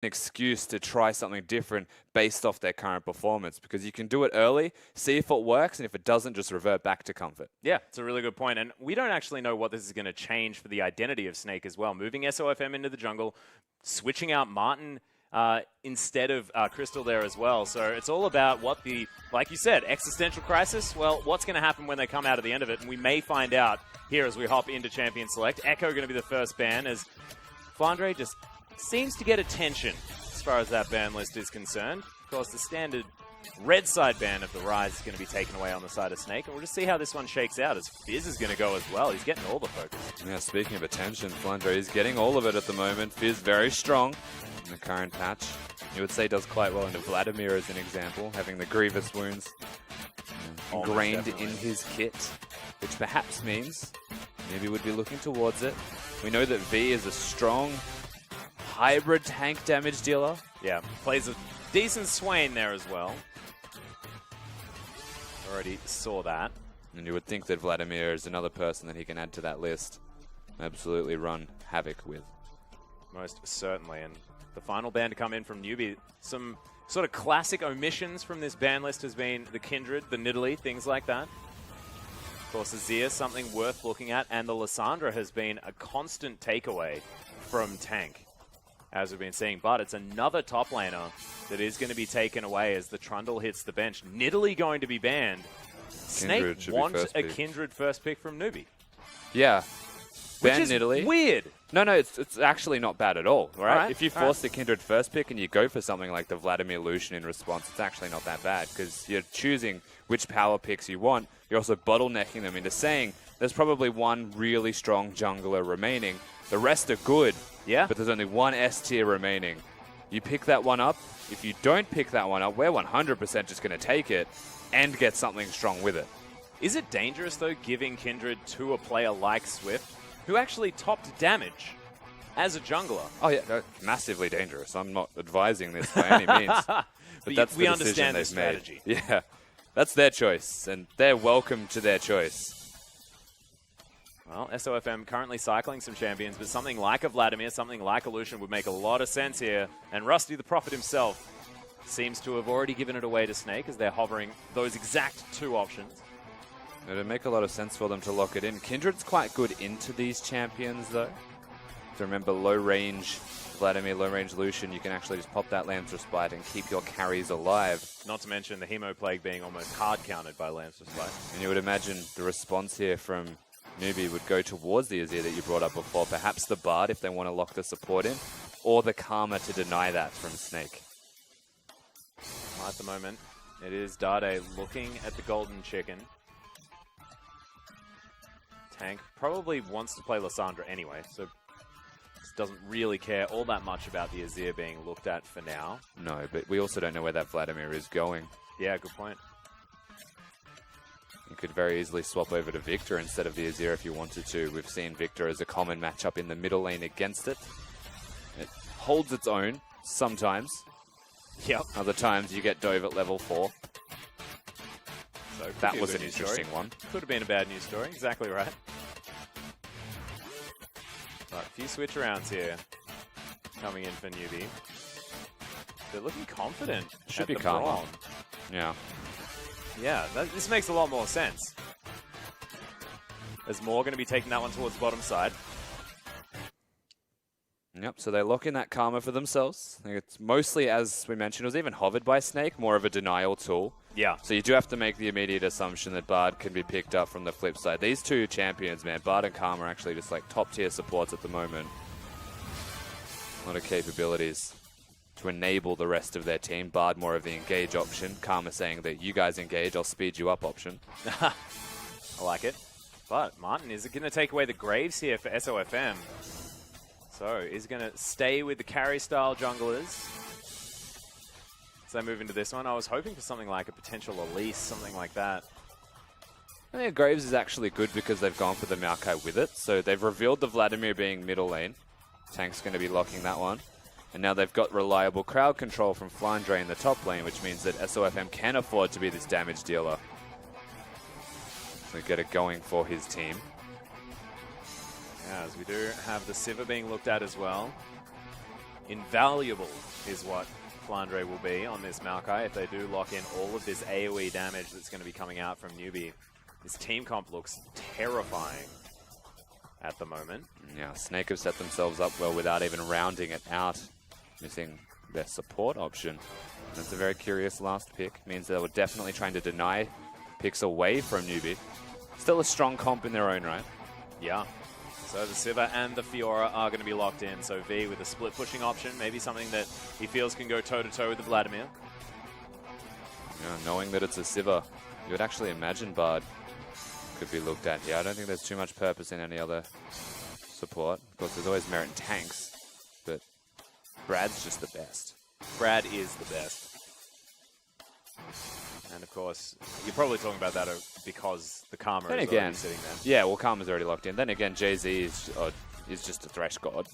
excuse to try something different based off their current performance, because you can do it early, see if it works, and if it doesn't, just revert back to comfort. Yeah, it's a really good point. And we don't actually know what this is going to change for the identity of Snake as well. Moving Sofm into the jungle, switching out Martin instead of Crystal there as well. So it's all about what the, like you said, existential crisis. Well, what's going to happen when they come out at the end of it? And we may find out here as we hop into Champion Select. Echo going to be the first ban, as Flandre just seems to get attention as far as that ban list is concerned. Of course, the standard red side ban of the Rise is going to be taken away on the side of Snake, and we'll just see how this one shakes out, as Fizz is going to go as well. He's getting all the focus. Yeah, speaking of attention, Flandre is getting all of it at the moment. Fizz very strong in the current patch. You would say does quite well into Vladimir as an example, having the grievous wounds ingrained in his kit, which perhaps means maybe would be looking towards it. We know that V is a strong hybrid tank damage dealer. Yeah, plays a decent Swain there as well. Already saw that. And you would think that Vladimir is another person that he can add to that list. Absolutely run havoc with. Most certainly. And the final ban to come in from Newbe. Some sort of classic omissions from this ban list has been the Kindred, the Nidalee, things like that. Of course, Azir, something worth looking at. And the Lissandra has been a constant takeaway from tank, as we've been seeing. But it's another top laner that is going to be taken away as the Trundle hits the bench. Nidalee going to be banned. Snake wants a Kindred first pick from Newbe. Yeah. Ban Nidalee. Weird. No, it's actually not bad at all, right? Right, If you force the Kindred first pick and you go for something like the Vladimir Lucian in response, it's actually not that bad, because you're choosing which power picks you want. You're also bottlenecking them into saying there's probably one really strong jungler remaining. The rest are good, yeah, but there's only one S tier remaining. You pick that one up. If you don't pick that one up, we're 100% just going to take it and get something strong with it. Is it dangerous, though, giving Kindred to a player like Swift, who actually topped damage as a jungler? Oh, yeah, no, massively dangerous. I'm not advising this by any means. But that's we the understand the decision they've strategy. made. Yeah, that's their choice, and they're welcome to their choice. Well, Sofm currently cycling some champions, but something like a Vladimir, something like a Lucian would make a lot of sense here. And Rusty the Prophet himself seems to have already given it away to Snake, as they're hovering those exact two options. It would make a lot of sense for them to lock it in. Kindred's quite good into these champions, though. To remember, low range Vladimir, low range Lucian, you can actually just pop that Lamb's Respite and keep your carries alive. Not to mention the Hemo Plague being almost hard counted by Lamb's Respite. And you would imagine the response here from Newbe would go towards the Azir that you brought up before. Perhaps the Bard if they want to lock the support in, or the Karma to deny that from Snake. Well, at the moment, it is Dade looking at the Golden Chicken. Tank probably wants to play Lissandra anyway, so doesn't really care all that much about the Azir being looked at for now. No, but we also don't know where that Vladimir is going. Yeah, good point. You could very easily swap over to Victor instead of the Azir if you wanted to. We've seen Victor as a common matchup in the middle lane against it. It holds its own sometimes. Yep. Other times you get Dove at level 4. So that was an interesting one. Could have been a bad news story. Exactly right. Right, a few switch arounds here coming in for Newbe. They're looking confident. Should be calm. Yeah. Yeah, this makes a lot more sense. There's more going to be taking that one towards the bottom side. Yep, so they lock in that Karma for themselves. I think it's mostly, as we mentioned, it was even hovered by Snake, more of a denial tool. Yeah. So you do have to make the immediate assumption that Bard can be picked up from the flip side. These two champions, man, Bard and Karma are actually just like top tier supports at the moment. A lot of capabilities to enable the rest of their team. Bard more of the engage option. Karma saying that you guys engage, I'll speed you up option. I like it. But Martin is going to take away the Graves here for Sofm. So he's going to stay with the carry-style junglers. So they move into this one. I was hoping for something like a potential Elise, something like that. I think Graves is actually good because they've gone for the Maokai with it. So they've revealed the Vladimir being middle lane. Tank's going to be locking that one. And now they've got reliable crowd control from Flandre in the top lane, which means that Sofm can afford to be this damage dealer. So get it going for his team. Yeah, as we do have the Sivir being looked at as well. invaluable is what Flandre will be on this Maokai if they do lock in all of this AoE damage that's going to be coming out from Newbe. This team comp looks terrifying at the moment. Yeah, Snake have set themselves up well without even rounding it out, missing their support option. That's a very curious last pick. Means they were definitely trying to deny picks away from Newbe. Still a strong comp in their own right. Yeah. So the Sivir and the Fiora are going to be locked in. So V with a split pushing option, maybe something that he feels can go toe-to-toe with the Vladimir. Yeah, knowing that it's a Sivir, you would actually imagine Bard could be looked at here. I don't think there's too much purpose in any other support. Of course, there's always merit in tanks, but Brad's just the best. Brad is the best. And of course, you're probably talking about that because the Karma is already sitting there. Yeah, well, Karma's already locked in. Then again, Jay-Z is just a Thresh God.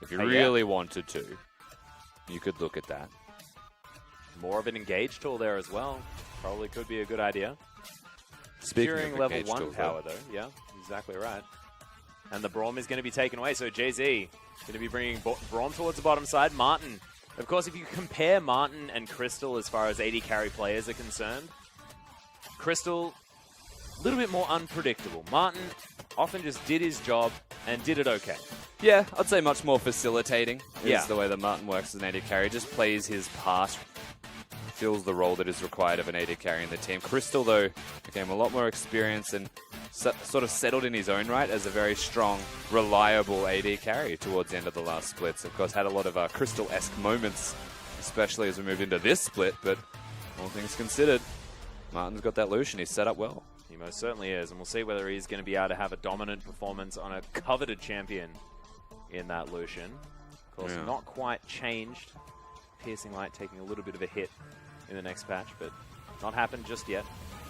If you really wanted to, you could look at that. More of an engage tool there as well. Probably could be a good idea. Speaking level 1 power, though. Yeah, exactly right. And the Braum is going to be taken away. So Jay-Z going to be bringing Braum towards the bottom side. Martin. Of course, if you compare Martin and Crystal as far as AD carry players are concerned, Crystal, a little bit more unpredictable. Martin often just did his job and did it okay. Yeah, I'd say much more facilitating is the way that Martin works as an AD carry. Just plays his part, fills the role that is required of an AD carry in the team. Crystal, though, became a lot more experienced and sort of settled in his own right as a very strong, reliable AD carry towards the end of the last splits. Of course, had a lot of Crystal-esque moments, especially as we moved into this split, but all things considered, Martin's got that Lucian. He's set up well. He most certainly is, and we'll see whether he's going to be able to have a dominant performance on a coveted champion in that Lucian. Of course, not quite changed. Piercing Light taking a little bit of a hit in the next patch, but not happened just yet.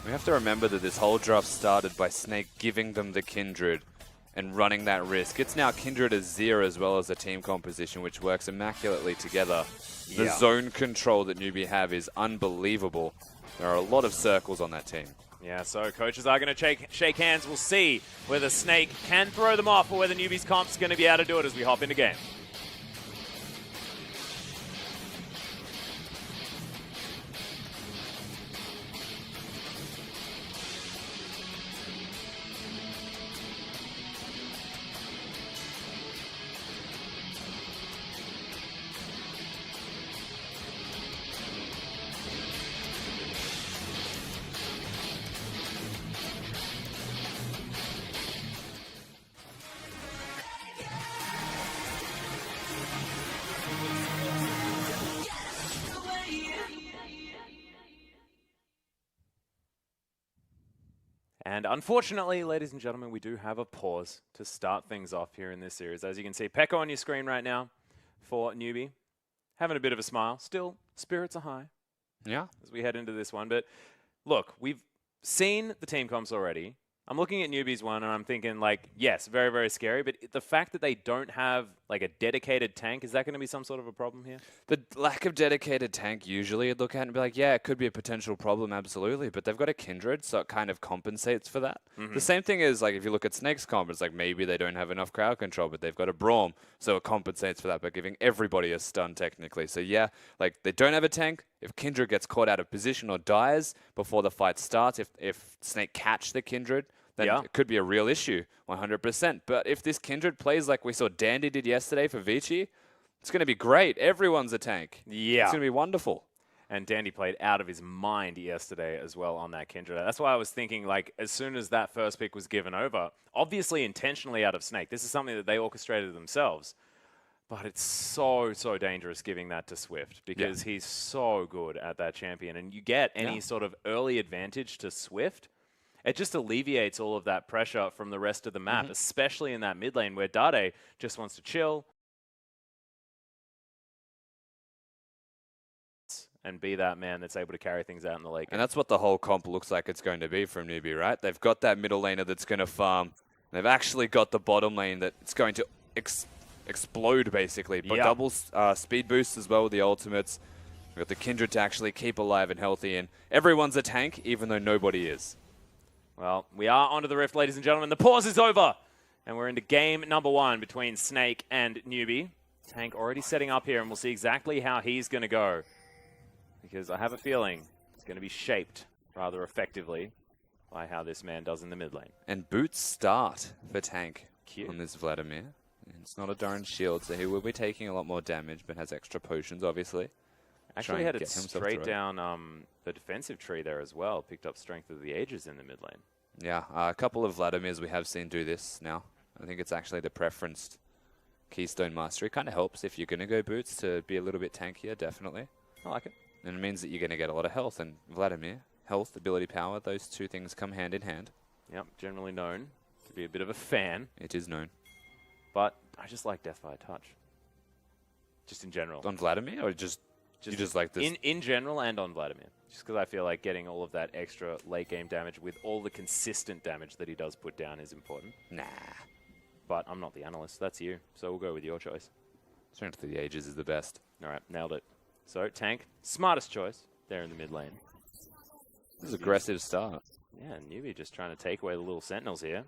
We have to remember that this whole draft started by Snake giving them the Kindred and running that risk. It's now Kindred as Zero as well as the team composition, which works immaculately together. The zone control that Newbe have is unbelievable. There are a lot of circles on that team. Yeah, so coaches are going to shake hands. We'll see whether Snake can throw them off or whether Newbe's comp's going to be able to do it as we hop into game. And unfortunately, ladies and gentlemen, we do have a pause to start things off here in this series. As you can see, Pekka on your screen right now for Newbe. Having a bit of a smile. Still, spirits are high. Yeah. As we head into this one. But look, we've seen the team comps already. I'm looking at Newbe's one and I'm thinking, like, yes, very, very scary. But the fact that they don't have, like, a dedicated tank, is that going to be some sort of a problem here? The lack of dedicated tank, usually you'd look at it and be like, yeah, it could be a potential problem, absolutely. But they've got a Kindred, so it kind of compensates for that. The same thing is, like, if you look at Snake's comp, it's like maybe they don't have enough crowd control, but they've got a Braum, so it compensates for that by giving everybody a stun, technically. So, yeah, like, they don't have a tank. If Kindred gets caught out of position or dies before the fight starts, if Snake catch the Kindred, then it could be a real issue, 100%. But if this Kindred plays like we saw Dandy did yesterday for Vici, it's going to be great. Everyone's a tank. Yeah. It's going to be wonderful. And Dandy played out of his mind yesterday as well on that Kindred. That's why I was thinking, like, as soon as that first pick was given over, obviously intentionally out of Snake, this is something that they orchestrated themselves. But it's so, so dangerous giving that to Swift because he's so good at that champion. And you get any sort of early advantage to Swift, it just alleviates all of that pressure from the rest of the map, especially in that mid lane where Dade just wants to chill and be that man that's able to carry things out in the late game. And that's what the whole comp looks like it's going to be from Newbe, right? They've got that middle laner that's going to farm. They've actually got the bottom lane that's going to explode, basically. But double speed boosts as well with the ultimates. We've got the Kindred to actually keep alive and healthy. And everyone's a tank, even though nobody is. Well, we are onto the Rift, ladies and gentlemen. The pause is over. And we're into game number 1 between Snake and Newbe. Tank already setting up here, and we'll see exactly how he's going to go. Because I have a feeling it's going to be shaped rather effectively by how this man does in the mid lane. And boots start for Tank Cute. on this Vladimir. It's not a darn shield, so he will be taking a lot more damage, but has extra potions, obviously. Actually headed straight down the defensive tree there as well. Picked up Strength of the Ages in the mid lane. Yeah, a couple of Vladimirs we have seen do this now. I think it's actually the preferenced Keystone Mastery. Kind of helps if you're going to go boots to be a little bit tankier, definitely. I like it. And it means that you're going to get a lot of health. And Vladimir, health, ability, power, those two things come hand in hand. Yep, generally known to be a bit of a fan. It is known. But I just like Death by Touch. Just in general. On Vladimir, or just you just like this? In general and on Vladimir. Just because I feel like getting all of that extra late game damage with all the consistent damage that he does put down is important. Nah. But I'm not the analyst. That's you. So we'll go with your choice. Strength of the Ages is the best. All right, nailed it. So Tank, smartest choice there in the mid lane. This is an aggressive start. Yeah, Newbe just trying to take away the little sentinels here.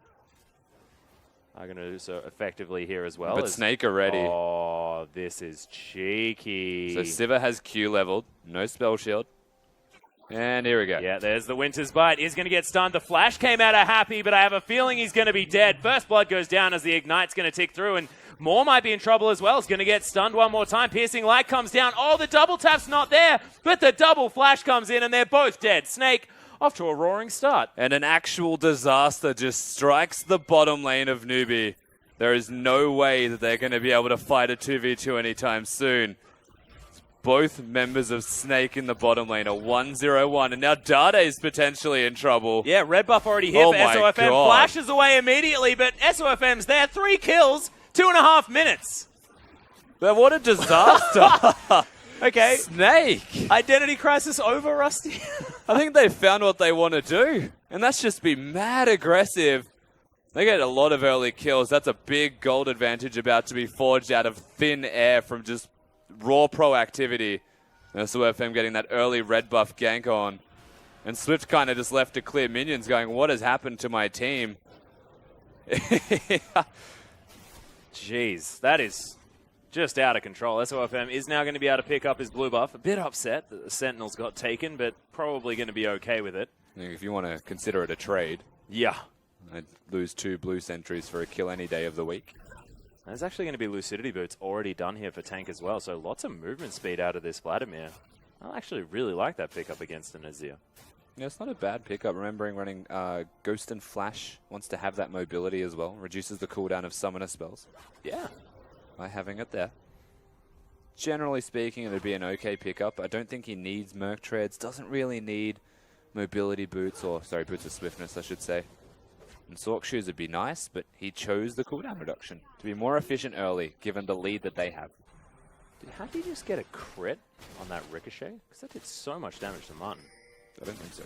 I'm going to do so effectively here as well. But Snake already. Oh, this is cheeky. So Sivir has Q leveled. No spell shield. And here we go. Yeah, there's the Winter's Bite. He's going to get stunned. The Flash came out of happy, but I have a feeling he's going to be dead. First Blood goes down as the Ignite's going to tick through, and Moore might be in trouble as well. He's going to get stunned one more time. Piercing Light comes down. Oh, the double tap's not there, but the double Flash comes in, and they're both dead. Snake off to a roaring start. And an actual disaster just strikes the bottom lane of Newbe. There is no way that they're going to be able to fight a 2v2 anytime soon. Both members of Snake in the bottom lane are 1-0-1, and now Dade's potentially in trouble. Yeah, red buff already here for SOFM. God. Flashes away immediately, but SOFM's there. 3 kills, 2.5 minutes. But what a disaster. Okay. Snake. Identity crisis over, Rusty. I think they found what they want to do, and that's just be mad aggressive. They get a lot of early kills. That's a big gold advantage about to be forged out of thin air from just raw proactivity. And SOFM getting that early red buff gank on. And Swift kind of just left to clear minions going, what has happened to my team? Jeez, that is just out of control. SOFM is now going to be able to pick up his blue buff. A bit upset that the Sentinels got taken, but probably going to be okay with it. If you want to consider it a trade. Yeah. I'd lose 2 blue sentries for a kill any day of the week. There's actually going to be Lucidity Boots already done here for Tank as well, so lots of movement speed out of this Vladimir. I actually really like that pickup against an Azir. Yeah, it's not a bad pickup. Remembering running Ghost and Flash wants to have that mobility as well. Reduces the cooldown of summoner spells. Yeah. By having it there. Generally speaking, it would be an okay pickup. I don't think he needs Merc Treads. Doesn't really need mobility boots, or sorry, boots of swiftness, I should say. And Sork Shoes would be nice, but he chose the cooldown reduction to be more efficient early, given the lead that they have. How did he just get a crit on that Ricochet? Because that did so much damage to Martin. I don't think so.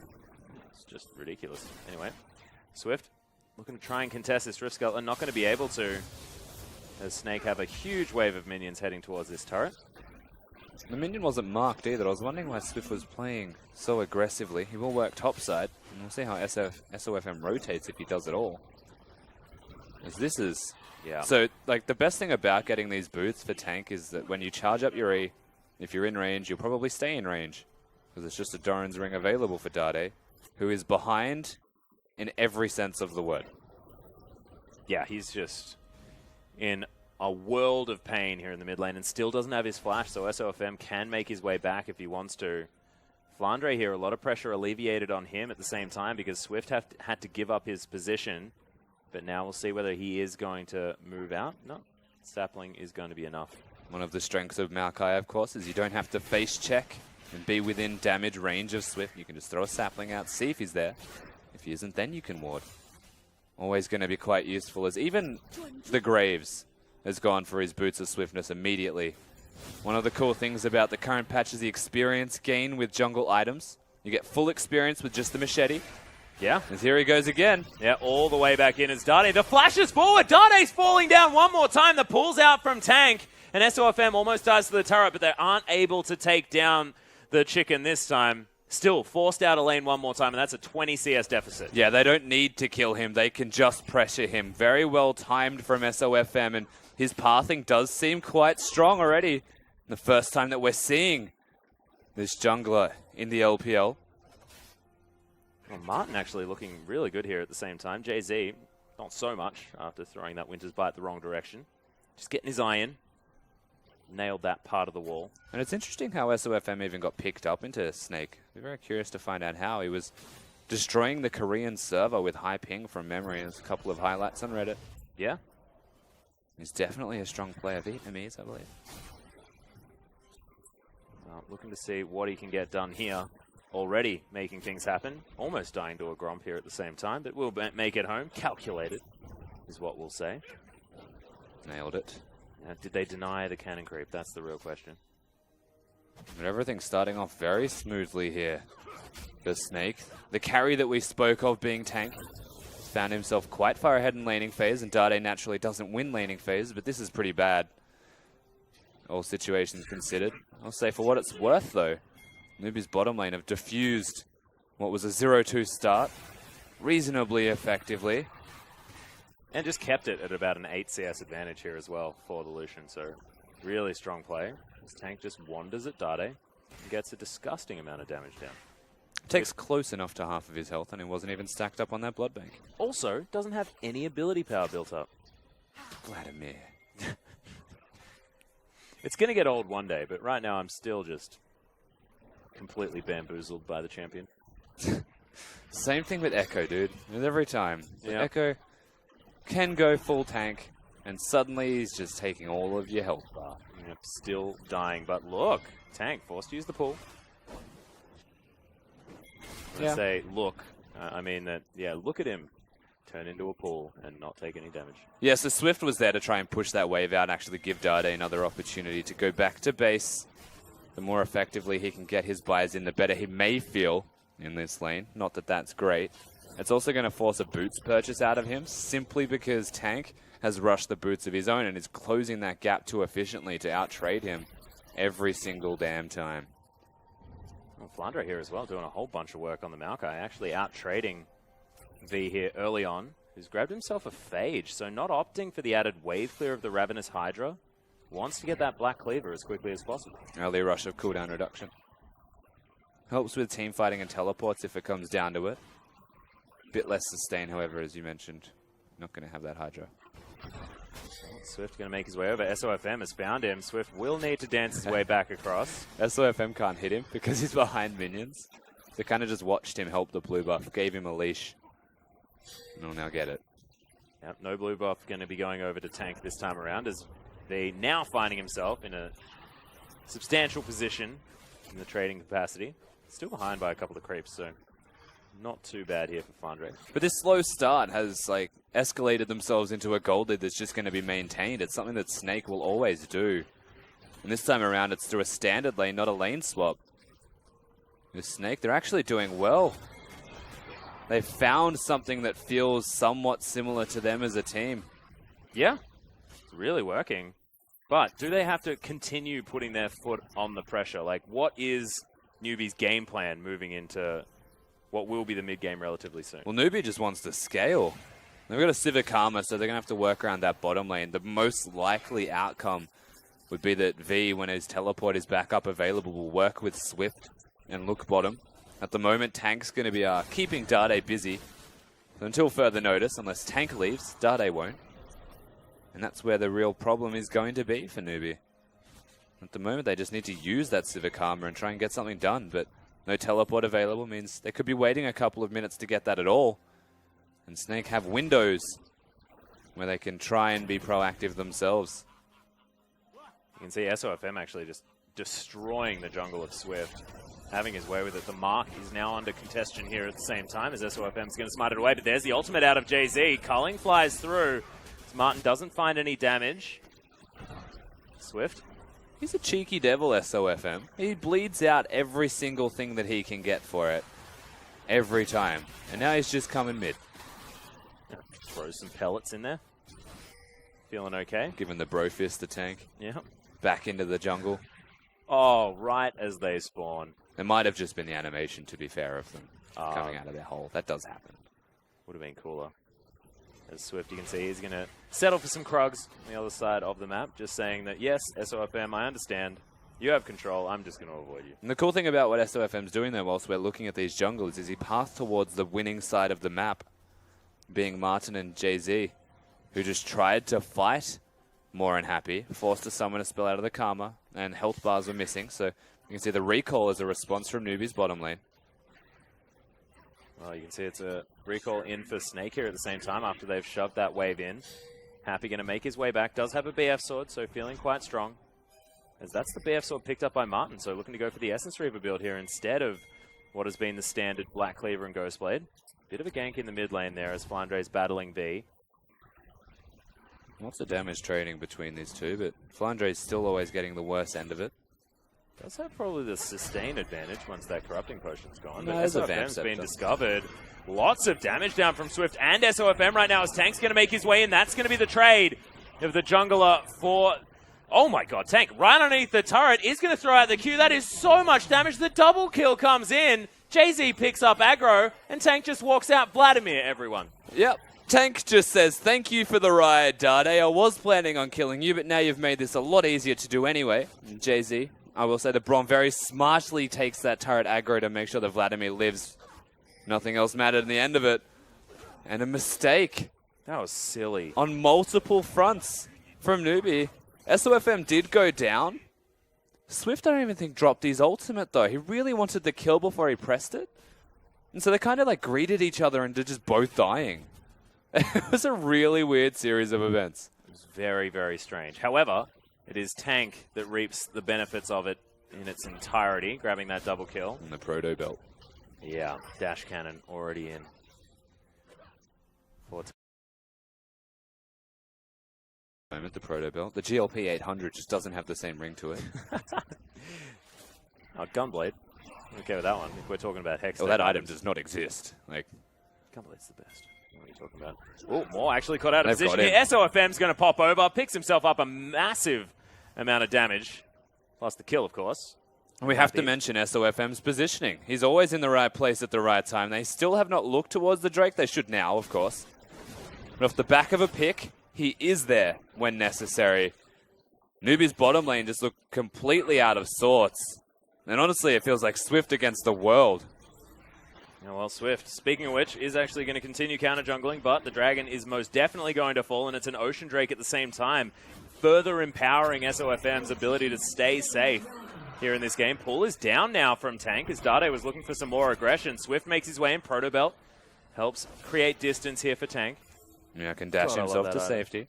It's just ridiculous. Anyway, Swift looking to try and contest this Rift Skeleton. Not going to be able to, as Snake have a huge wave of minions heading towards this turret. The minion wasn't marked either. I was wondering why Swift was playing so aggressively. He will work topside, and we'll see how SOFM rotates if he does it all. As this is... Yeah. So, like, the best thing about getting these boots for Tank is that when you charge up your E, if you're in range, you'll probably stay in range. Because it's just a Doran's Ring available for Dade, who is behind in every sense of the word. Yeah, he's just in a world of pain here in the mid lane and still doesn't have his flash, so SOFM can make his way back if he wants to. Flandre here, a lot of pressure alleviated on him at the same time because Swift had to give up his position, but now we'll see whether he is going to move out. No, Sapling is going to be enough. One of the strengths of Maokai, of course, is you don't have to face check and be within damage range of Swift. You can just throw a Sapling out, see if he's there. If he isn't, then you can ward. Always going to be quite useful, as even the Graves has gone for his Boots of Swiftness immediately. One of the cool things about the current patch is the experience gain with jungle items. You get full experience with just the machete. Yeah. As here he goes again. Yeah, all the way back in as Dade. The flash is forward. Dade's falling down one more time. The pull's out from Tank. And SOFM almost dies to the turret, but they aren't able to take down the chicken this time. Still forced out of lane one more time, and that's a 20 CS deficit. Yeah, they don't need to kill him. They can just pressure him. Very well timed from SOFM, and his pathing does seem quite strong already. The first time that we're seeing this jungler in the LPL. Well, Martin actually looking really good here at the same time. JZ, not so much after throwing that Winter's Bite the wrong direction. Just getting his eye in. Nailed that part of the wall. And it's interesting how SOFM even got picked up into Snake. We're very curious to find out how. He was destroying the Korean server with high ping from memory. There's a couple of highlights on Reddit. Yeah. He's definitely a strong player. Vietnamese, I believe. Well, looking to see what he can get done here. Already making things happen. Almost dying to a Gromp here at the same time, but we'll make it home. Calculated is what we'll say. Nailed it. Now, did they deny the cannon creep? That's the real question. But everything's starting off very smoothly here for Snake. The carry that we spoke of being Tank found himself quite far ahead in laning phase, and Dade naturally doesn't win laning phase, but this is pretty bad. All situations considered. I'll say for what it's worth, though, Newbe's bottom lane have diffused what was a 0-2 start reasonably effectively. And just kept it at about an 8 CS advantage here as well for the Lucian. So really strong play. This Tank just wanders at Dade and gets a disgusting amount of damage down. Takes close enough to half of his health, and he wasn't even stacked up on that blood bank. Also, doesn't have any ability power built up. Vladimir. It's going to get old one day, but right now I'm still just completely bamboozled by the champion. Same thing with Echo, dude. With every time. Yeah. Echo can go full tank, and suddenly he's just taking all of your health bar. Yep, still dying, but look, Tank forced to use the pull. When I say look, I mean that, yeah, look at him turn into a pool and not take any damage. Yeah, so Swift was there to try and push that wave out and actually give Dade another opportunity to go back to base. The more effectively he can get his buys in, the better he may feel in this lane. Not that that's great. It's also going to force a boots purchase out of him, simply because Tank has rushed the boots of his own and is closing that gap too efficiently to out-trade him every single damn time. Well, Flandre here as well, doing a whole bunch of work on the Maokai, actually out-trading V here early on, who's grabbed himself a Phage, so not opting for the added wave clear of the Ravenous Hydra. Wants to get that Black Cleaver as quickly as possible. Early rush of cooldown reduction. Helps with team fighting and teleports if it comes down to it. Bit less sustain, however, as you mentioned. Not going to have that Hydra. Swift going to make his way over. SOFM has found him. Swift will need to dance his way back across. SOFM can't hit him because he's behind minions. They kind of just watched him help the blue buff, gave him a leash. And he'll now get it. Yep, no blue buff going to be going over to Tank this time around, as they now finding himself in a substantial position in the trading capacity. Still behind by a couple of creeps, so not too bad here for Flandre. But this slow start has like escalated themselves into a gold lead that's just going to be maintained. It's something that Snake will always do. And this time around, it's through a standard lane, not a lane swap. With Snake, they're actually doing well. They've found something that feels somewhat similar to them as a team. Yeah, it's really working. But do they have to continue putting their foot on the pressure? Like, what is Newbe's game plan moving into what will be the mid-game relatively soon? Well, Newbe just wants to scale. They've got a Civic Armor, so they're going to have to work around that bottom lane. The most likely outcome would be that V, when his teleport is back up available, will work with Swift and look bottom. At the moment, Tank's going to be keeping Dade busy. So until further notice, unless Tank leaves, Dade won't. And that's where the real problem is going to be for Newbe. At the moment, they just need to use that Civic Armor and try and get something done, but no teleport available means they could be waiting a couple of minutes to get that at all. And Snake have windows where they can try and be proactive themselves. You can see SOFM actually just destroying the jungle of Swift, having his way with it. The Mark is now under contention here at the same time as SOFM's going to smite it away, but there's the ultimate out of JZ. Culling flies through. Martin doesn't find any damage. Swift. He's a cheeky devil, SOFM. He bleeds out every single thing that he can get for it. Every time. And now he's just coming mid. Throw some pellets in there. Feeling okay. Giving the bro fist the Tank. Yeah. Back into the jungle. Oh, right as they spawn. It might have just been the animation, to be fair, of them coming out of their hole. That does happen. Would have been cooler. As Swift, you can see, he's going to settle for some Krugs on the other side of the map, just saying that, yes, SOFM, I understand. You have control. I'm just going to avoid you. And the cool thing about what SOFM's doing there whilst we're looking at these jungles is he passed towards the winning side of the map, being Martin and Jay-Z, who just tried to fight more unhappy, forced to summon a spell out of the Karma, and health bars were missing. So you can see the recall as a response from Newbe's bottom lane. Well, you can see it's a recall in for Snake here at the same time after they've shoved that wave in. Happy going to make his way back. Does have a BF sword, so feeling quite strong. As that's the BF sword picked up by Martin, so looking to go for the Essence Reaver build here instead of what has been the standard Black Cleaver and Ghostblade. Bit of a gank in the mid lane there as Flandre's battling V. Lots of damage trading between these two, but Flandre's still always getting the worst end of it. Does have probably the sustain advantage once that Corrupting Potion's gone. No, But SOFM's been discovered. Lots of damage down from Swift and SOFM right now as Tank's going to make his way in. That's going to be the trade of the jungler for... Oh my god, Tank right underneath the turret is going to throw out the Q. That is so much damage. The double kill comes in. Jay-Z picks up aggro, and Tank just walks out. Vladimir, everyone. Yep. Tank just says, thank you for the ride, Dade. I was planning on killing you, but now you've made this a lot easier to do anyway. And Jay-Z, I will say that Braum very smartly takes that turret aggro to make sure that Vladimir lives. Nothing else mattered in the end of it. And a mistake. That was silly. On multiple fronts from Newbe. SOFM did go down. Swift, I don't even think, dropped his ultimate, though. He really wanted the kill before he pressed it. And so they kind of like greeted each other and they're just both dying. It was a really weird series of events. It was very, very strange. However, it is Tank that reaps the benefits of it in its entirety, grabbing that double kill. And the proto belt. Yeah, dash cannon already in. Moment, the proto belt. The GLP 800 just doesn't have the same ring to it. Oh, Gunblade. I'm okay with that one if we're talking about Hex. Well, that item does not exist. Like, Gunblade's the best. What are you talking about? Oh, more actually caught out of They've position here. SOFM's going to pop over, picks himself up a massive amount of damage. Plus the kill, of course. we have to mention SOFM's positioning. He's always in the right place at the right time. They still have not looked towards the Drake. They should now, of course. But off the back of a pick, he is there when necessary. Newbe's bottom lane just looked completely out of sorts. And honestly, it feels like Swift against the world. Yeah, well, Swift, speaking of which, is actually going to continue counter-jungling, but the Dragon is most definitely going to fall, and it's an Ocean Drake at the same time, further empowering SOFM's ability to stay safe here in this game. Pull is down now from Tank, as Dade was looking for some more aggression. Swift makes his way in. Proto Belt helps create distance here for Tank. Yeah, can dash himself to safety.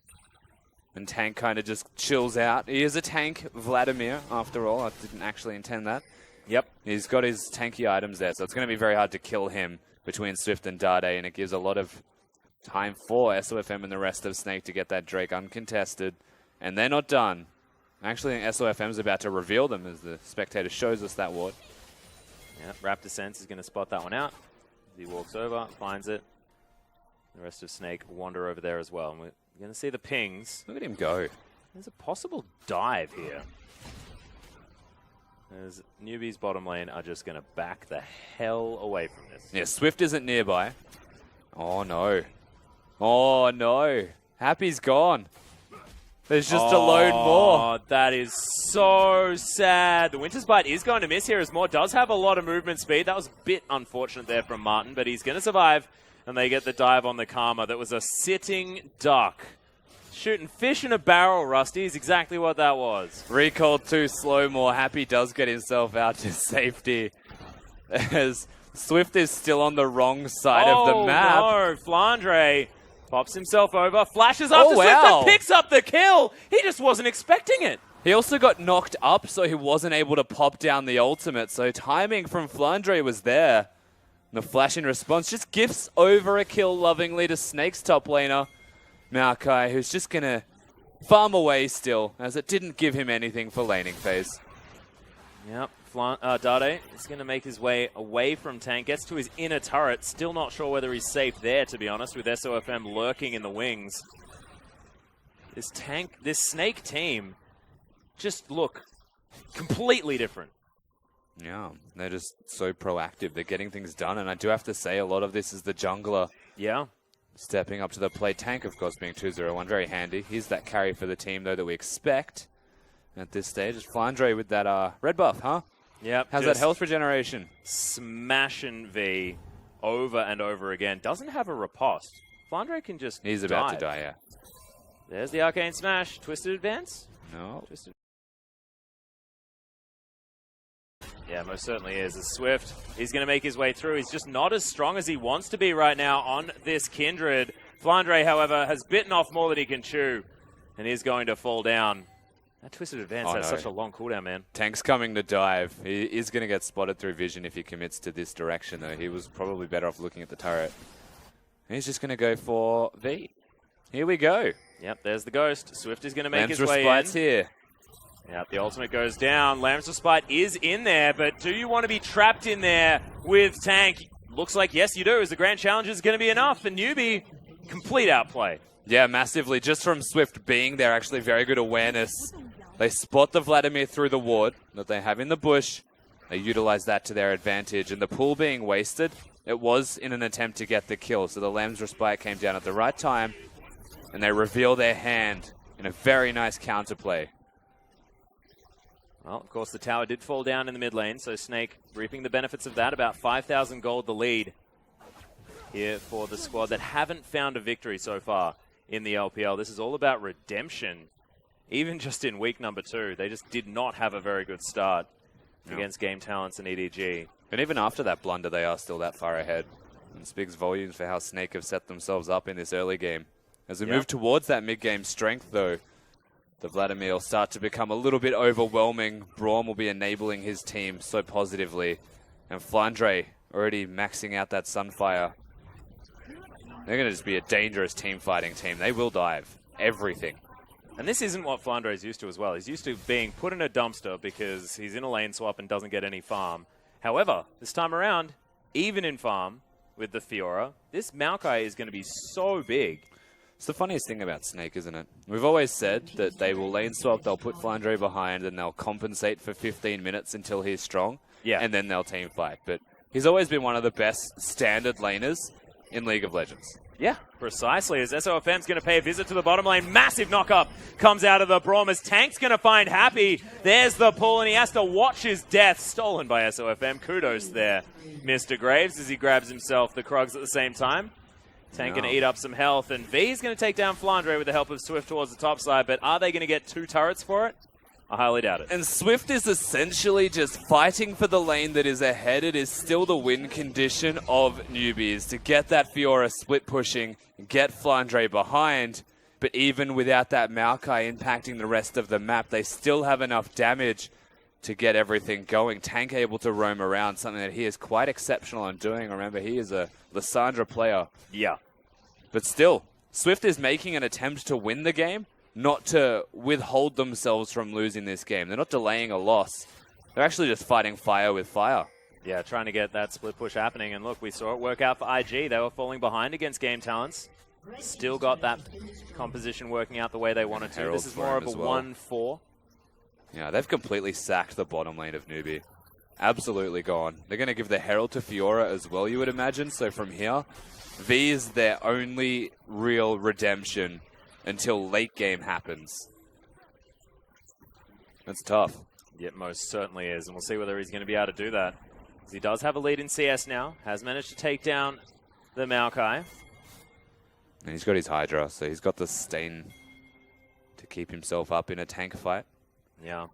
And Tank kind of just chills out. He is a tank, Vladimir, after all. I didn't actually intend that. Yep. He's got his tanky items there, so it's going to be very hard to kill him between Swift and Dade, and it gives a lot of time for SOFM and the rest of Snake to get that Drake uncontested. And they're not done. Actually, I think SOFM's about to reveal them as the spectator shows us that ward. Yeah, Raptor Sense is going to spot that one out. He walks over, finds it. The rest of Snake wander over there as well. And we're going to see the pings. Look at him go. There's a possible dive here. As Newbe's bottom lane are just going to back the hell away from this. Yeah, Swift isn't nearby. Oh, no. Oh, no. Happy's gone. There's just a load more. That is so sad. The Winter's Bite is going to miss here as Moore does have a lot of movement speed. That was a bit unfortunate there from Martin, but he's going to survive. And they get the dive on the Karma. That was a sitting duck. Shooting fish in a barrel, Rusty, is exactly what that was. Recalled too slow more. Happy does get himself out to safety. As Swift is still on the wrong side of the map. Oh, no. Flandre pops himself over, flashes up to Swift and picks up the kill. He just wasn't expecting it. He also got knocked up, so he wasn't able to pop down the ultimate. So timing from Flandre was there. The flash in response just gifts over a kill lovingly to Snake's top laner, Maokai, who's just going to farm away still, as it didn't give him anything for laning phase. Yep, Dade is going to make his way away from Tank, gets to his inner turret, still not sure whether he's safe there, to be honest, with SOFM lurking in the wings. This Snake team just look completely different. Yeah, they're just so proactive. They're getting things done, and I do have to say a lot of this is the jungler. Yeah. stepping up to the plate. Tank, of course, being 2-0-1, very handy. He's that carry for the team, though, that we expect at this stage. It's Flandre with that red buff, huh? Yep. How's that health regeneration? Smashing V over and over again. Doesn't have a riposte. Flandre can just He's about to die, yeah. There's the Arcane Smash. Twisted Advance? No. Twisted. Yeah, most certainly is. As Swift, he's going to make his way through. He's just not as strong as he wants to be right now on this Kindred. Flandre, however, has bitten off more than he can chew, and is going to fall down. That Twisted Advance has such a long cooldown, man. Tank's coming to dive. He is going to get spotted through vision if he commits to this direction, though. He was probably better off looking at the turret. He's just going to go for V. Here we go. Yep, there's the Ghost. Swift is going to make Lamb's his way in. Respite's here. Yep, the ultimate goes down. Lamb's Respite is in there, but do you want to be trapped in there with Tank? Looks like yes, you do, as the Grand Challenge is going to be enough. And Newbe, complete outplay. Yeah, massively. Just from Swift being there, actually very good awareness. They spot the Vladimir through the ward that they have in the bush. They utilize that to their advantage. And the pool being wasted, it was in an attempt to get the kill. So the Lamb's Respite came down at the right time, and they reveal their hand in a very nice counterplay. Well, of course, the tower did fall down in the mid lane, so Snake reaping the benefits of that. About 5,000 gold the lead here for the squad that haven't found a victory so far in the LPL. This is all about redemption. Even just in week number 2, they just did not have a very good start against Game Talents and EDG. And even after that blunder, they are still that far ahead. And speaks volumes for how Snake have set themselves up in this early game. As we move towards that mid-game strength, though, the Vladimir will start to become a little bit overwhelming. Braum will be enabling his team so positively. And Flandre already maxing out that Sunfire. They're going to just be a dangerous team-fighting team. They will dive everything. And this isn't what Flandre is used to as well. He's used to being put in a dumpster because he's in a lane swap and doesn't get any farm. However, this time around, even in farm with the Fiora, this Maokai is going to be so big. It's the funniest thing about Snake, isn't it? We've always said that they will lane swap, they'll put Flandre behind, and they'll compensate for 15 minutes until he's strong, and then they'll team fight. But he's always been one of the best standard laners in League of Legends. Yeah, precisely. As SOFM's going to pay a visit to the bottom lane. Massive knock-up comes out of the Braum as Tank's going to find Happy. There's the pull, and he has to watch his death. Stolen by SOFM. Kudos there, Mr. Graves, as he grabs himself the Krugs at the same time. Tank going to eat up some health, and V's going to take down Flandre with the help of Swift towards the top side, but are they going to get 2 turrets for it? I highly doubt it. And Swift is essentially just fighting for the lane that is ahead. It is still the win condition of Newbies to get that Fiora split pushing, get Flandre behind, but even without that Maokai impacting the rest of the map, they still have enough damage to get everything going. Tank able to roam around, something that he is quite exceptional in doing. Remember, he is a Lissandra player. Yeah. But still, Swift is making an attempt to win the game, not to withhold themselves from losing this game. They're not delaying a loss. They're actually just fighting fire with fire. Yeah, trying to get that split push happening. And look, we saw it work out for IG. They were falling behind against Game Talents. Still got that composition working out the way they wanted to. Herald this is more of a 1-4. Yeah, they've completely sacked the bottom lane of Newbe. Absolutely gone. They're going to give the Herald to Fiora as well, you would imagine. So from here, V is their only real redemption until late game happens. That's tough. It most certainly is, and we'll see whether he's going to be able to do that. He does have a lead in CS now, has managed to take down the Maokai. And he's got his Hydra, so he's got the stain to keep himself up in a tank fight. Yeah.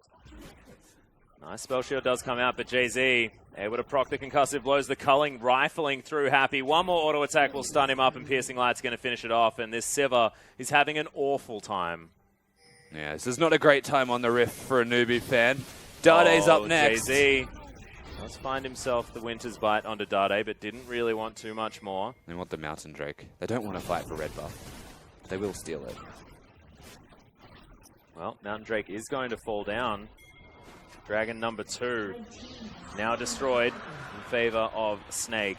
Nice spell shield does come out, but JZ able to proc the concussive blows, the culling rifling through Happy. One more auto attack will stun him up, and Piercing Light's going to finish it off, and this Sivir is having an awful time. Yeah, this is not a great time on the Rift for a Newbie fan. Dade's up next. JZ does find himself the Winter's Bite onto Dade, but didn't really want too much more. They want the Mountain Drake. They don't want to fight for red buff. They will steal it. Well, Mountain Drake is going to fall down. Dragon number 2 now destroyed in favor of Snake.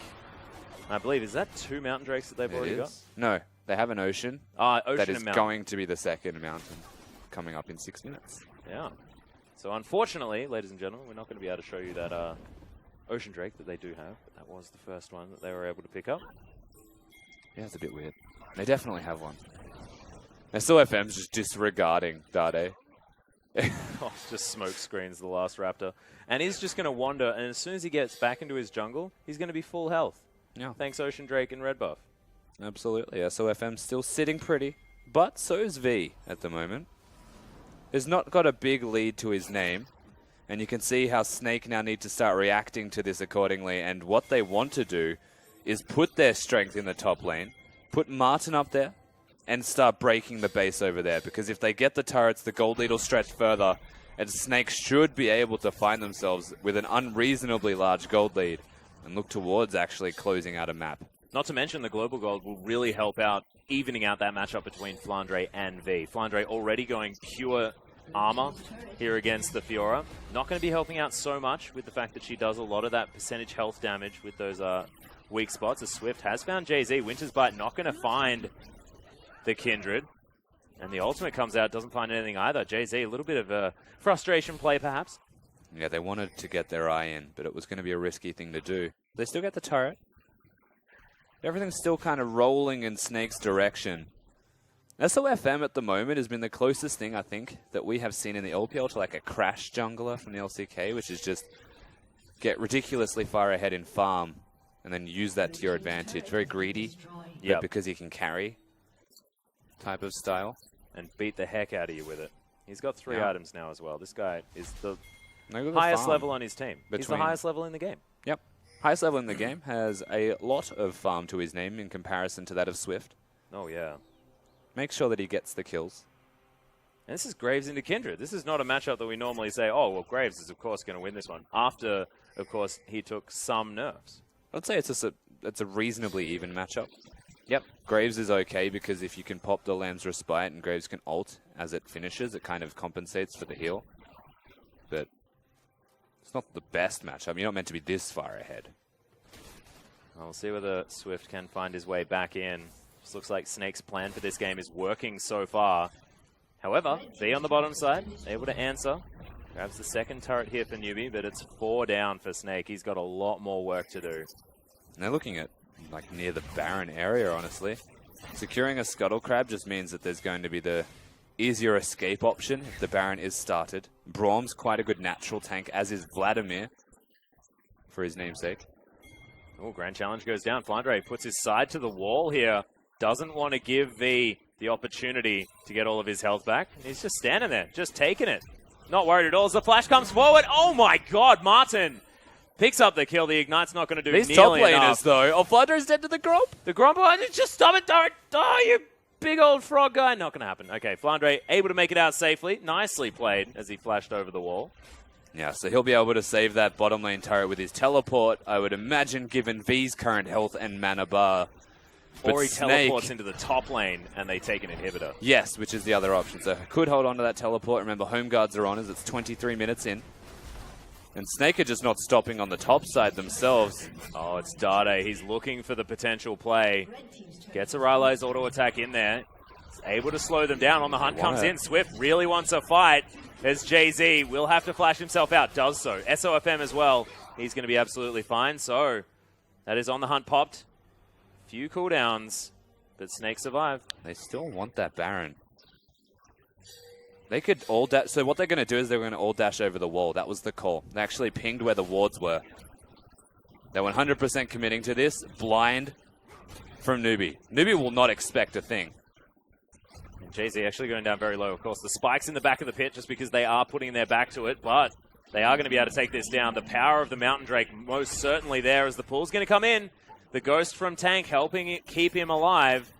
I believe, is that 2 Mountain Drakes that they've already got? No, they have an Ocean. Ocean that is and Mountain. going to be the second Mountain coming up in 6 minutes. Yeah. So unfortunately, ladies and gentlemen, we're not going to be able to show you that Ocean Drake that they do have. But that was the first one that they were able to pick up. Yeah, it's a bit weird. They definitely have one. SOFM's just disregarding Dade. Oh, just smoke screens the last Raptor. And he's just going to wander, and as soon as he gets back into his jungle, he's going to be full health. Yeah. Thanks, Ocean Drake and Red Buff. Absolutely. SOFM's still sitting pretty, but so is V at the moment. He's not got a big lead to his name, and you can see how Snake now need to start reacting to this accordingly, and what they want to do is put their strength in the top lane, put Martin up there, and start breaking the base over there, because if they get the turrets, the gold lead will stretch further, and Snake should be able to find themselves with an unreasonably large gold lead and look towards actually closing out a map. Not to mention the global gold will really help out evening out that matchup between Flandre and V. Flandre already going pure armor here against the Fiora. Not going to be helping out so much with the fact that she does a lot of that percentage health damage with those weak spots. As Swift has found Jay-Z. Winter's Bite not going to find the Kindred. And the ultimate comes out, doesn't find anything either. Jay-Z, a little bit of a frustration play perhaps. Yeah, they wanted to get their eye in, but it was going to be a risky thing to do. They still get the turret. Everything's still kind of rolling in Snake's direction. SOFM at the moment has been the closest thing, I think, that we have seen in the LPL to like a crash jungler from the LCK, which is just get ridiculously far ahead in farm and then use that to your advantage. Very greedy, Yeah, because he can carry type of style. and beat the heck out of you with it. He's got 3 items now as well. This guy is the Look at the highest farm. level on his team. He's the Between- highest level in the game. Yep. Highest level in the game, has a lot of farm to his name in comparison to that of Swift. Oh, yeah. Make sure that he gets the kills. And this is Graves into Kindred. This is not a matchup that we normally say, oh, well, Graves is, of course, going to win this one. After, of course, he took some nerfs. I'd say it's a reasonably even matchup. Yep. Graves is okay because if you can pop the Lamb's Respite and Graves can ult as it finishes, it kind of compensates for the heal. But it's not the best matchup. You're not meant to be this far ahead. Well, we'll see whether Swift can find his way back in. Just looks like Snake's plan for this game is working so far. However, V on the bottom side, able to answer. Grabs the second turret here for Newbe, but it's 4 down for Snake. He's got a lot more work to do. And they're looking at like near the Baron area, honestly. Securing a Scuttle Crab just means that there's going to be the easier escape option if the Baron is started. Braum's quite a good natural tank, as is Vladimir, for his namesake. Oh, Grand Challenge goes down. Flandre puts his side to the wall here. Doesn't want to give V the opportunity to get all of his health back. He's just standing there, just taking it. Not worried at all as the flash comes forward. Oh my god, Martin picks up the kill. The Ignite's not going to do These nearly top laners, enough. though. Oh, Flutter's dead to the Gromp. The Grumble, just stop it, don't. Oh, you big old frog guy. Not going to happen. Okay, Flandre able to make it out safely. Nicely played as he flashed over the wall. Yeah, so he'll be able to save that bottom lane turret with his teleport, I would imagine, given V's current health and mana bar. But Or he Snake, teleports into the top lane and they take an inhibitor. yes, which is the other option. So could hold on to that teleport. Remember, home guards are on as it's 23 minutes in. And Snake are just not stopping on the top side themselves. Oh, it's Dade. He's looking for the potential play. Gets a Rylai's auto attack in there. He's able to slow them down. On the hunt comes in. Swift really wants a fight. As Jay-Z will have to flash himself out. Does so. SOFM as well. He's going to be absolutely fine. So that is on the hunt popped. Few cooldowns, but Snake survived. They still want that Baron. They could all dash. So what they're going to do is they're going to all dash over the wall. That was the call. They actually pinged where the wards were. They're 100% committing to this. Blind from Newbe. Newbe will not expect a thing. And Jay-Z actually going down very low. Of course, the spike's in the back of the pit just because they are putting their back to it, but they are going to be able to take this down. The power of the Mountain Drake most certainly there as the pool's going to come in. The Ghost from Tank helping it keep him alive.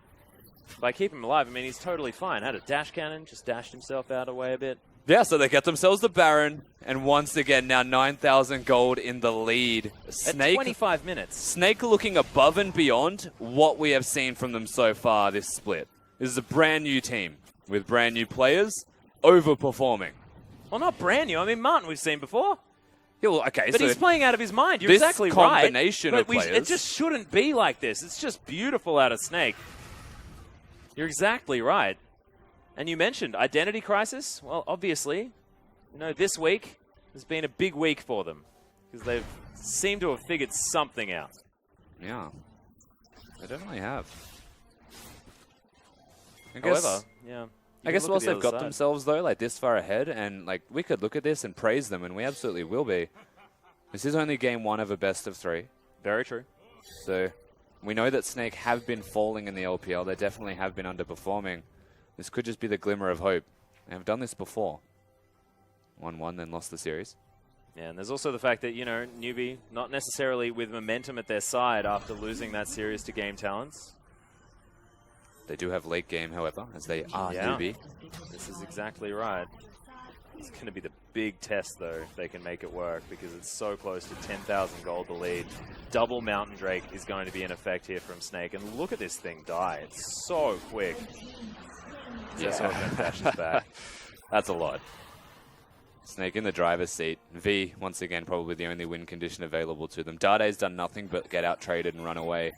By keep him alive, I mean he's totally fine. Had a dash cannon, just dashed himself out away a bit. Yeah, so they get themselves the Baron, and once again, now 9,000 gold in the lead. At 25 minutes. Snake looking above and beyond what we have seen from them so far this split. This is a brand new team with brand new players overperforming. Well, not brand new. I mean, Martin we've seen before. Yeah, well, okay, But so he's playing out of his mind. You're this exactly right. combination of But it players- just shouldn't be like this. It's just beautiful out of Snake. You're exactly right. And you mentioned identity crisis. Well, obviously, this week has been a big week for them because they've seemed to have figured something out. yeah, they definitely have. However, yeah. I guess whilst they've got themselves, though, like this far ahead, and like we could look at this and praise them, and we absolutely will be. This is only game 1 of a best of 3. Very true. So we know that Snake have been falling in the LPL. They definitely have been underperforming. This could just be the glimmer of hope. They have done this before. 1-1, then lost the series. Yeah, and there's also the fact that, you know, Newbe, not necessarily with momentum at their side after losing that series to Game Talents. They do have late game, however, as they are Newbe. This is exactly right. It's going to be the big test, though, if they can make it work, because it's so close to 10,000 gold the lead. Double Mountain Drake is going to be in effect here from Snake. And look at this thing die. It's so quick. Yeah. Sofm dashes back. That's a lot. Snake in the driver's seat. V, once again, probably the only win condition available to them. Dade's done nothing but get out-traded and run away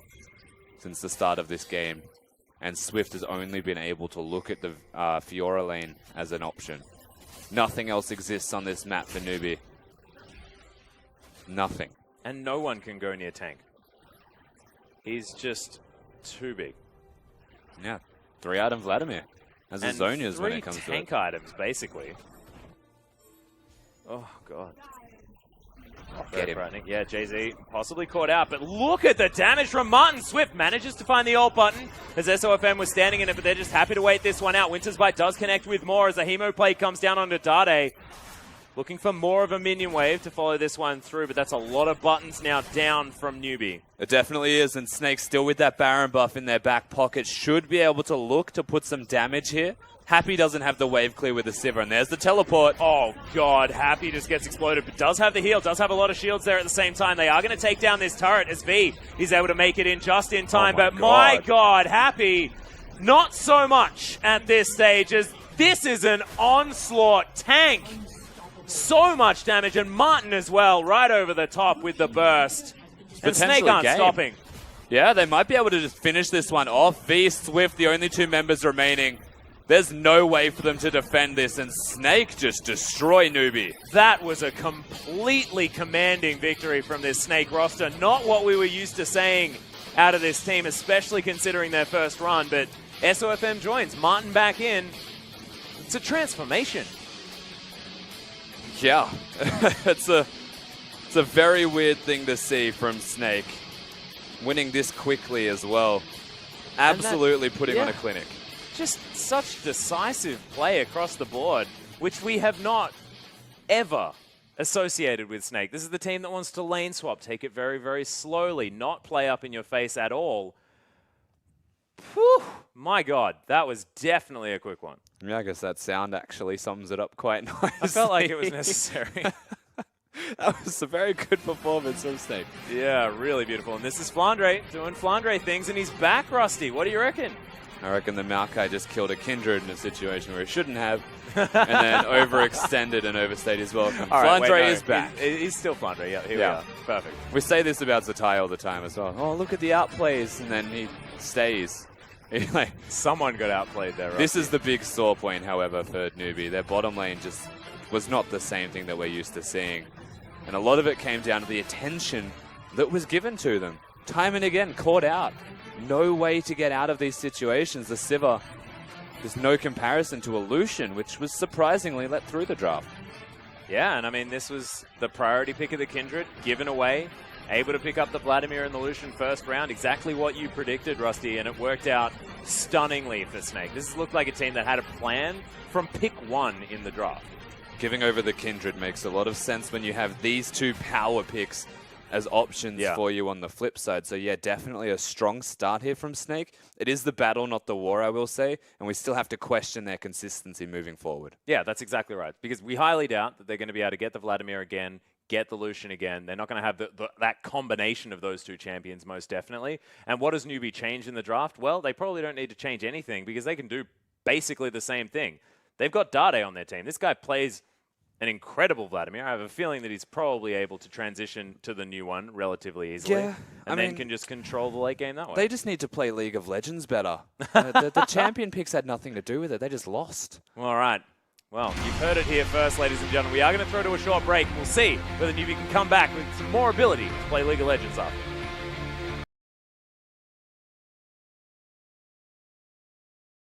since the start of this game. And Swift has only been able to look at the Fiora lane as an option. Nothing else exists on this map for Newbe. Nothing. And no one can go near tank. He's just too big. Yeah. 3 out of Vladimir. As a Zonia's when it comes to it. 3 tank items, basically. Oh, God. Get him. Yeah, Jay-Z possibly caught out, but look at the damage from Martin. Swift manages to find the ult button as Sofm was standing in it, but they're just happy to wait this one out. Winter's Bite does connect with more as the Hemo play comes down onto Dade. Looking for more of a minion wave to follow this one through, but that's a lot of buttons now down from Newbe. It definitely is, and Snake still with that Baron buff in their back pocket should be able to look to put some damage here. Happy doesn't have the wave clear with the Sivir, and there's the teleport. Oh, God. Happy just gets exploded, but does have the heal, does have a lot of shields there at the same time. They are going to take down this turret as V is able to make it in just in time. But my God, Happy, not so much at this stage, as this is an onslaught tank. So much damage, and Martin as well, right over the top with the burst. And Snake aren't stopping. Yeah, they might be able to just finish this one off. V, Swift, the only 2 members remaining. There's no way for them to defend this, and Snake just destroy Newbe. That was a completely commanding victory from this Snake roster. Not what we were used to saying out of this team, especially considering their first run, but Sofm joins. Martin back in. It's a transformation. Yeah, it's a very weird thing to see from Snake. Winning this quickly as well. Absolutely putting on a clinic. Just such decisive play across the board, which we have not ever associated with Snake. This is the team that wants to lane swap, take it very, very slowly, not play up in your face at all. Whew, my God, that was definitely a quick one. Yeah, I guess that sound actually sums it up quite nicely. I felt like it was necessary. That was a very good performance from Snake. Yeah, really beautiful. And this is Flandre doing Flandre things, and he's back, Rusty. What do you reckon? I reckon the Maokai just killed a Kindred in a situation where he shouldn't have, and then overextended and overstayed his welcome. Flandre is back. He's still Flandre, yeah, here we are. Perfect. We say this about Zatai all the time as well. Oh, look at the outplays, and then he stays. Someone got outplayed there, right? This is the big sore point, however, for Newbe. Their bottom lane just was not the same thing that we're used to seeing. And a lot of it came down to the attention that was given to them. Time and again, caught out. No way to get out of these situations. The Sivir, there's no comparison to a Lucian, which was surprisingly let through the draft. Yeah, and I mean, this was the priority pick of the Kindred, given away, able to pick up the Vladimir and the Lucian first round, exactly what you predicted, Rusty, and it worked out stunningly for Snake. This looked like a team that had a plan from pick 1 in the draft. Giving over the Kindred makes a lot of sense when you have these 2 power picks as options for you on the flip side. So yeah, definitely a strong start here from Snake. It is the battle, not the war, I will say, and we still have to question their consistency moving forward. Yeah, that's exactly right, because we highly doubt that they're going to be able to get the Vladimir again, get the Lucian again. They're not going to have that combination of those 2 champions, most definitely. And what does Newbe change in the draft? Well, they probably don't need to change anything, because they can do basically the same thing. They've got Dade on their team. This guy plays an incredible Vladimir. I have a feeling that he's probably able to transition to the new one relatively easily. Yeah, and then can just control the late game that way. They just need to play League of Legends better. the champion picks had nothing to do with it. They just lost. All right. Well, you've heard it here first, ladies and gentlemen. We are going to throw to a short break. We'll see whether Newbe can come back with some more ability to play League of Legends after.